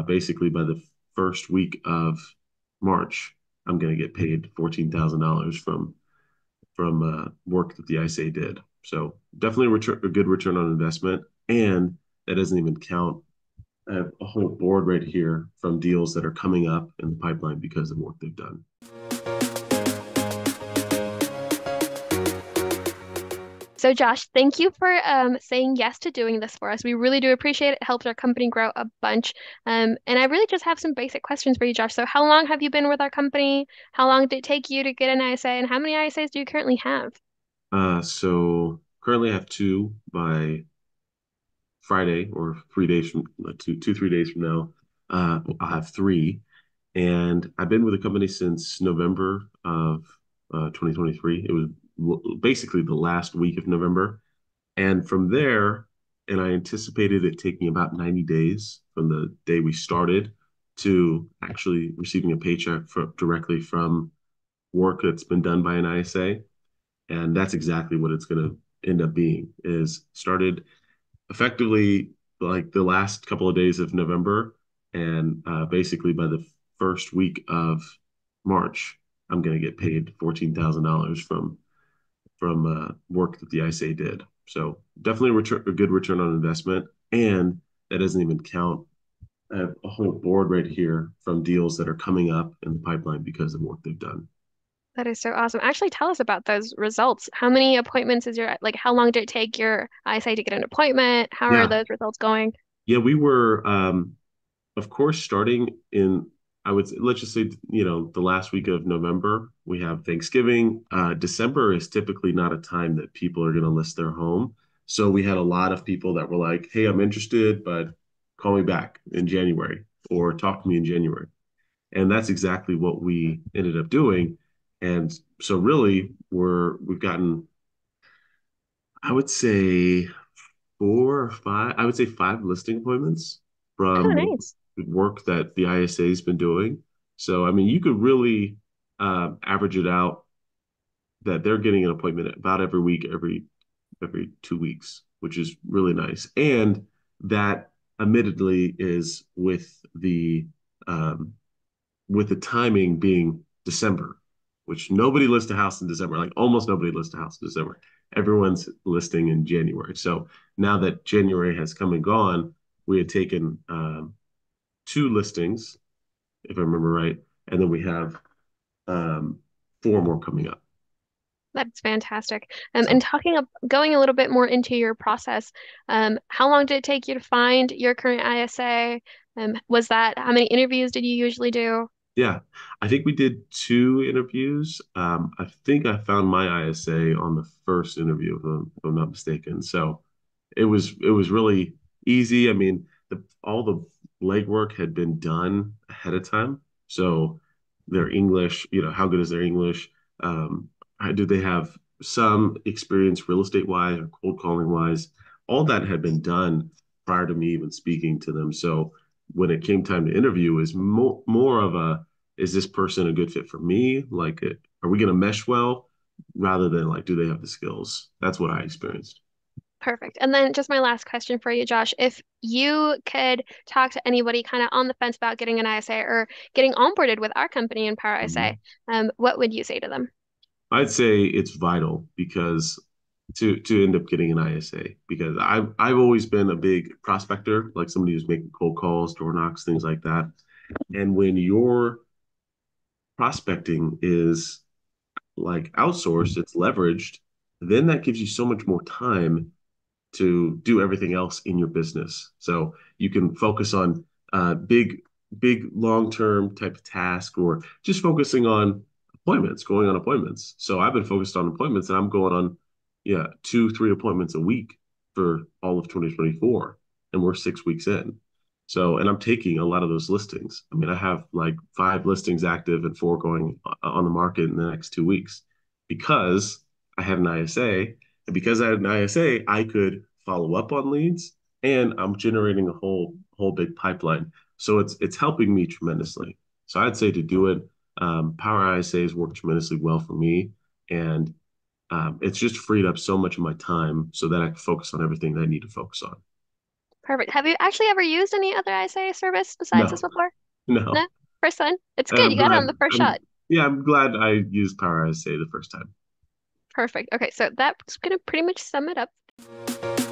basically by the first week of March, I'm going to get paid $14,000 from work that the ISA did. So definitely a good return on investment, and that doesn't even count. I have a whole board right here from deals that are coming up in the pipeline because of work they've done. So, Josh, thank you for saying yes to doing this for us. We really do appreciate it. It helps our company grow a bunch. And I really just have some basic questions for you, Josh. So, how long have you been with our company? How long did it take you to get an ISA? And how many ISAs do you currently have? So currently I have two by Friday or 3 days from 3 days from now. I'll have three. And I've been with the company since November of 2023. It was basically the last week of November. And from there, and I anticipated it taking about 90 days from the day we started to actually receiving a paycheck directly from work that's been done by an ISA. And that's exactly what it's going to end up being is started effectively like the last couple of days of November. And basically by the first week of March, I'm going to get paid $14,000 from work that the ISA did. So definitely a good return on investment. And that doesn't even count. I have a whole board right here from deals that are coming up in the pipeline because of work they've done. That is so awesome. Actually, tell us about those results. How many appointments is your, like, how long did it take your ISA to get an appointment? How are Yeah. those results going? Yeah, we were of course, starting in, let's just say, the last week of November, we have Thanksgiving. December is typically not a time that people are going to list their home. So we had a lot of people that were like, hey, I'm interested, but call me back in January or talk to me in January. And that's exactly what we ended up doing. And so really we've gotten, I would say I would say five listing appointments Oh, from nice. the work that the ISA has been doing. So, I mean, you could really average it out that they're getting an appointment about every week, every 2 weeks, which is really nice. And that admittedly is um, with the timing being December, which nobody lists a house in December. Like almost nobody lists a house in December. Everyone's listing in January. So now that January has come and gone, we had taken two listings, if I remember right, and then we have um, four more coming up. That's fantastic. And So going a little bit more into your process, how long did it take you to find your current ISA? Was that how many interviews did you usually do? yeah, I think we did two interviews. I think I found my ISA on the first interview, if I'm not mistaken. So it was really easy. I mean, all the legwork had been done ahead of time. So their English, how good is their English? Do they have some experience real estate wise or cold calling wise? All that had been done prior to me even speaking to them. So when it came time to interview, it was more of a, is this person a good fit for me? Like, are we going to mesh well? Rather than like, do they have the skills? That's what I experienced. Perfect. And then just my last question for you, Josh. If you could talk to anybody kind of on the fence about getting an ISA or getting onboarded with our company in PowerISA, Mhm. what would you say to them? I'd say it's vital because to end up getting an ISA because I've always been a big prospector, like somebody who's making cold calls, door knocks, things like that. And when your prospecting is like outsourced, it's leveraged, then that gives you so much more time to do everything else in your business. So you can focus on big, long term type of task or just focusing on appointments, going on appointments. So I've been focused on appointments and I'm going on, yeah, two, three appointments a week for all of 2024. And we're 6 weeks in. So, and I'm taking a lot of those listings. I mean, I have like five listings active and four going on the market in the next 2 weeks because I had an ISA. And because I had an ISA, I could follow up on leads and I'm generating a whole big pipeline. So it's helping me tremendously. So I'd say to do it, Power ISA has worked tremendously well for me. And it's just freed up so much of my time so that I can focus on everything that I need to focus on. Perfect. Have you actually ever used any other ISA service besides this No, before? No? no. First one? It's And good. I'm You got it glad. on the first shot. I'm Yeah, I'm glad I used PowerISA the first time. Perfect. Okay, so that's gonna pretty much sum it up.